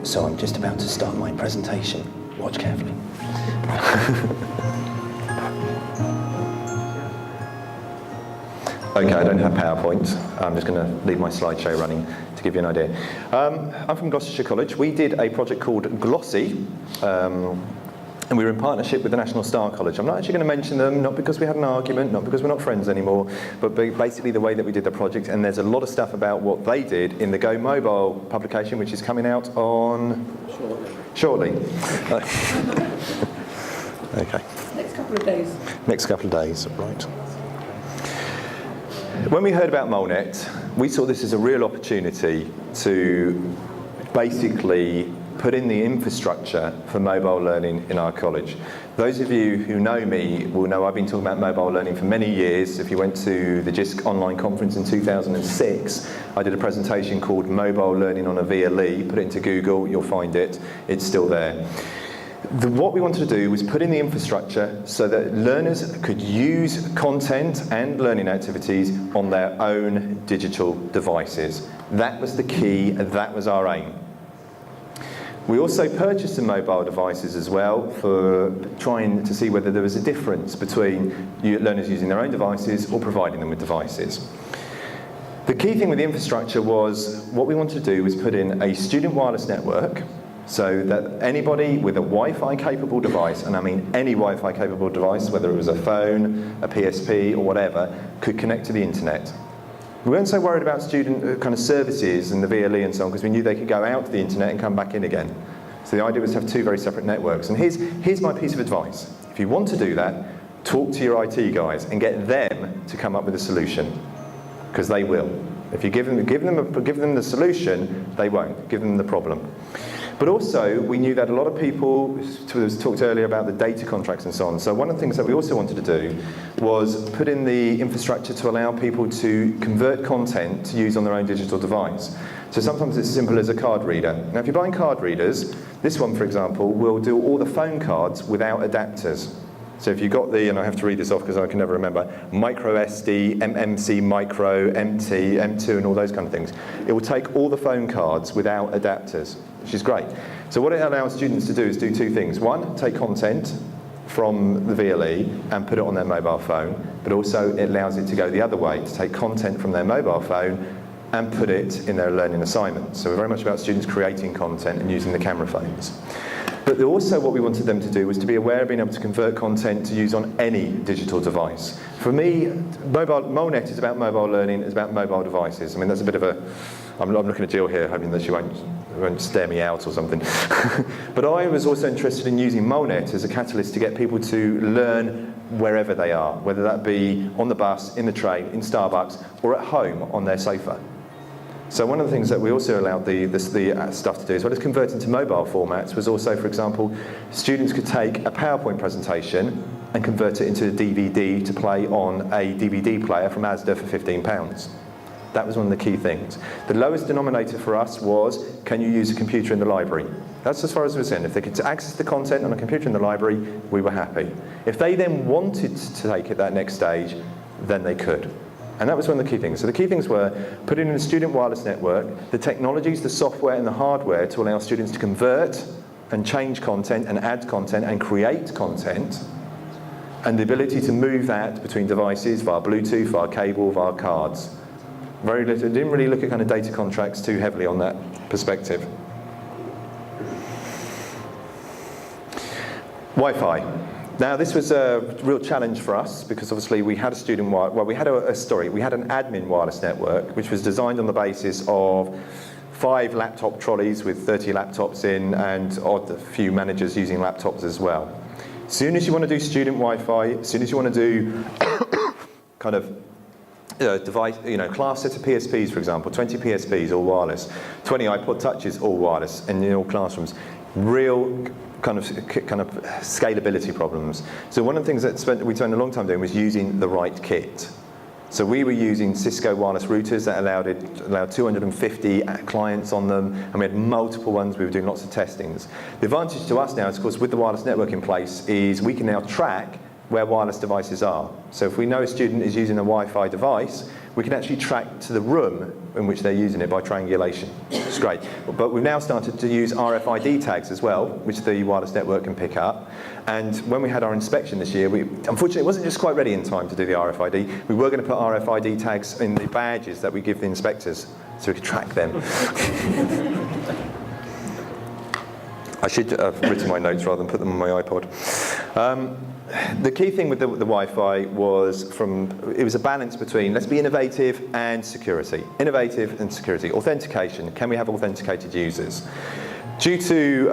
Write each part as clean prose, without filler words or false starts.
So I'm just about to start my presentation. Watch carefully. Okay, I don't have PowerPoint. I'm just going to leave my slideshow running to give you an idea. I'm from Gloucestershire College. We did a project called Glossy, and we were in partnership with the National Star College. I'm not actually going to mention them, not because we had an argument, not because we're not friends anymore, but basically the way that we did the project. And there's a lot of stuff about what they did in the Go Mobile publication, which is coming out on... Shortly. Okay. Next couple of days. Next couple of days, right. When we heard about MoLeNET, we saw this as a real opportunity to basically put in the infrastructure for mobile learning in our college. Those of you who know me will know I've been talking about mobile learning for many years. If you went to the GISC online conference in 2006, I did a presentation called Mobile Learning on a VLE. Put it into Google, you'll find it. It's still there. What we wanted to do was put in the infrastructure so that learners could use content and learning activities on their own digital devices. That was the key, and that was our aim. We also purchased some mobile devices as well for trying to see whether there was a difference between learners using their own devices or providing them with devices. The key thing with the infrastructure was what we wanted to do was put in a student wireless network so that anybody with a Wi-Fi capable device, and I mean any Wi-Fi capable device, whether it was a phone, a PSP or whatever, could connect to the internet. We weren't so worried about student kind of services and the VLE and so on because we knew they could go out to the internet and come back in again. So the idea was to have two very separate networks. And here's my piece of advice. If you want to do that, talk to your IT guys and get them to come up with a solution, because they will. If you give them the solution, they won't. Give them the problem. But also, we knew that a lot of people, there was talked earlier about the data contracts and so on. So one of the things that we also wanted to do was put in the infrastructure to allow people to convert content to use on their own digital device. So sometimes it's as simple as a card reader. Now if you're buying card readers, this one for example will do all the phone cards without adapters. So if you've got the, and I have to read this off because I can never remember, micro SD, MMC micro, MT, M2 and all those kind of things. It will take all the phone cards without adapters, which is great. So what it allows students to do is do two things. One, take content from the VLE and put it on their mobile phone, but also it allows it to go the other way, to take content from their mobile phone and put it in their learning assignments. So we're very much about students creating content and using the camera phones. But also what we wanted them to do was to be aware of being able to convert content to use on any digital device. For me, MoLeNET is about mobile learning, it's about mobile devices. I mean, that's a bit of a, I'm looking at Jill here, hoping that she won't stare me out or something. But I was also interested in using MoLeNET as a catalyst to get people to learn wherever they are, whether that be on the bus, in the train, in Starbucks, or at home on their sofa. So one of the things that we also allowed the stuff to do, as well as convert into mobile formats, was also, for example, students could take a PowerPoint presentation and convert it into a DVD to play on a DVD player from Asda for £15. That was one of the key things. The lowest denominator for us was, can you use a computer in the library? That's as far as it was in. If they could access the content on a computer in the library, we were happy. If they then wanted to take it that next stage, then they could. And that was one of the key things. So the key things were putting in a student wireless network, the technologies, the software and the hardware to allow students to convert and change content and add content and create content, and the ability to move that between devices via Bluetooth, via cable, via cards. Very little, didn't really look at kind of data contracts too heavily on that perspective. Wi-Fi. Now this was a real challenge for us because obviously we had a we had an admin wireless network which was designed on the basis of 5 laptop trolleys with 30 laptops in and a few managers using laptops as well. As soon as you want to do student Wi-Fi, as soon as you want to do kind of device, class set of PSPs, for example, 20 PSPs all wireless, 20 iPod Touches all wireless in all classrooms, real kind of scalability problems. So one of the things that we spent a long time doing was using the right kit. So we were using Cisco wireless routers that allowed 250 clients on them, and we had multiple ones. We were doing lots of testings. The advantage to us now is, of course, with the wireless network in place, is we can now track where wireless devices are. So if we know a student is using a Wi-Fi device, we can actually track to the room in which they're using it by triangulation. It's great. But we've now started to use RFID tags as well, which the wireless network can pick up. And when we had our inspection this year, unfortunately, it wasn't just quite ready in time to do the RFID. We were going to put RFID tags in the badges that we give the inspectors so we could track them. I should have written my notes rather than put them on my iPod. The key thing with the Wi-Fi was it was a balance between let's be innovative and security. Innovative and security. Authentication. Can we have authenticated users? Due to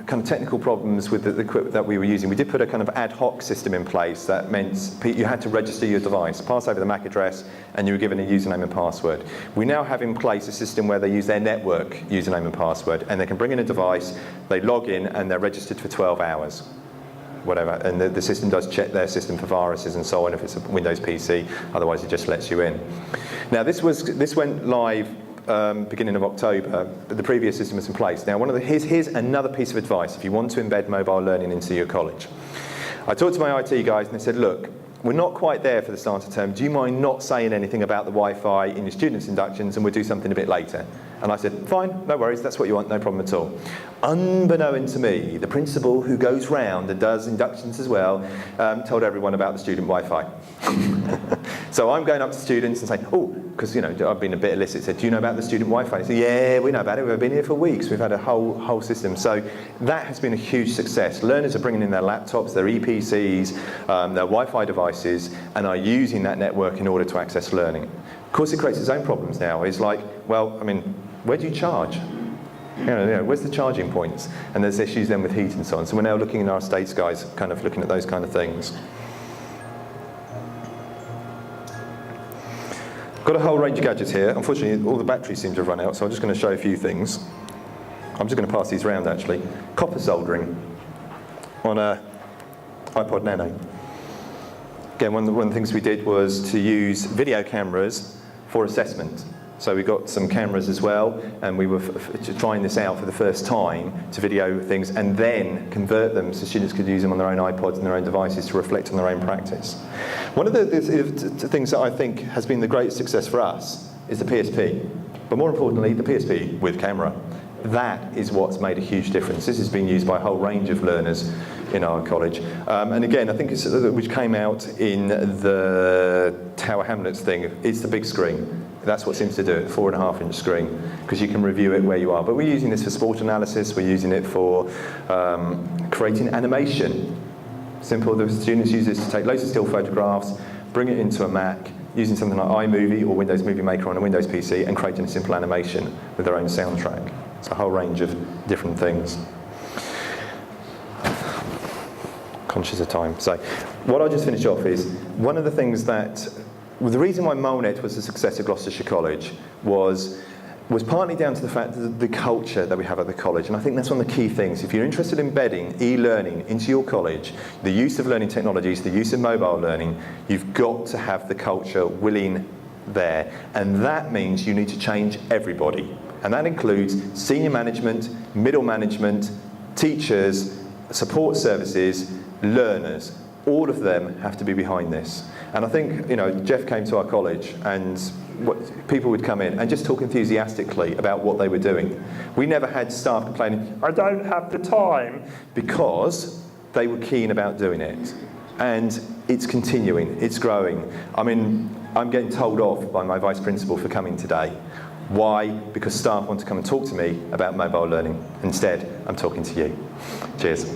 kind of technical problems with the equipment that we were using, we did put a kind of ad hoc system in place that meant you had to register your device, pass over the MAC address, and you were given a username and password. We now have in place a system where they use their network username and password, and they can bring in a device, they log in, and they're registered for 12 hours. Whatever, and the system does check their system for viruses and so on if it's a Windows PC, otherwise it just lets you in. Now this went live beginning of October, but the previous system was in place. Now here's another piece of advice if you want to embed mobile learning into your college. I talked to my IT guys and they said, look, we're not quite there for the start of term. Do you mind not saying anything about the Wi-Fi in your students' inductions and we'll do something a bit later? And I said, fine, no worries, that's what you want, no problem at all. Unbeknown to me, the principal who goes round and does inductions as well, told everyone about the student Wi-Fi. So I'm going up to students and saying, oh, because I've been a bit illicit, said, do you know about the student Wi-Fi? I said, yeah, we know about it, we've been here for weeks, we've had a whole system. So that has been a huge success. Learners are bringing in their laptops, their EPCs, their Wi-Fi devices, and are using that network in order to access learning. Of course, it creates its own problems now. It's like, well, I mean, where do you charge? Where's the charging points? And there's issues then with heat and so on. So we're now looking in our estates guys, kind of looking at those kind of things. Got a whole range of gadgets here. Unfortunately, all the batteries seem to have run out, so I'm just going to show a few things. I'm just going to pass these around, actually. Copper soldering on a iPod Nano. Again, one of the things we did was to use video cameras for assessment. So we got some cameras as well, and we were trying this out for the first time to video things and then convert them so students could use them on their own iPods and their own devices to reflect on their own practice. One of the things that I think has been the great success for us is the PSP, but more importantly, the PSP with camera. That is what's made a huge difference. This has been used by a whole range of learners in our college. And again, I think which came out in the Tower Hamlets thing, it's the big screen. That's what seems to do it, 4.5-inch screen, because you can review it where you are. But we're using this for sport analysis, we're using it for creating animation. Simple, the students use this to take loads of still photographs, bring it into a Mac, using something like iMovie or Windows Movie Maker on a Windows PC, and creating a simple animation with their own soundtrack. It's a whole range of different things. Conscious of time. So what I'll just finish off is, one of the things that, the reason why MoLeNET was a success at Gloucestershire College was partly down to the fact that the culture that we have at the college, and I think that's one of the key things. If you're interested in embedding e-learning into your college, the use of learning technologies, the use of mobile learning, you've got to have the culture willing there, and that means you need to change everybody, and that includes senior management, middle management, teachers, support services, learners. All of them have to be behind this. And I think, Jeff came to our college and people would come in and just talk enthusiastically about what they were doing. We never had staff complaining, I don't have the time, because they were keen about doing it. And it's continuing, it's growing. I mean, I'm getting told off by my vice principal for coming today. Why? Because staff want to come and talk to me about mobile learning. Instead, I'm talking to you. Cheers.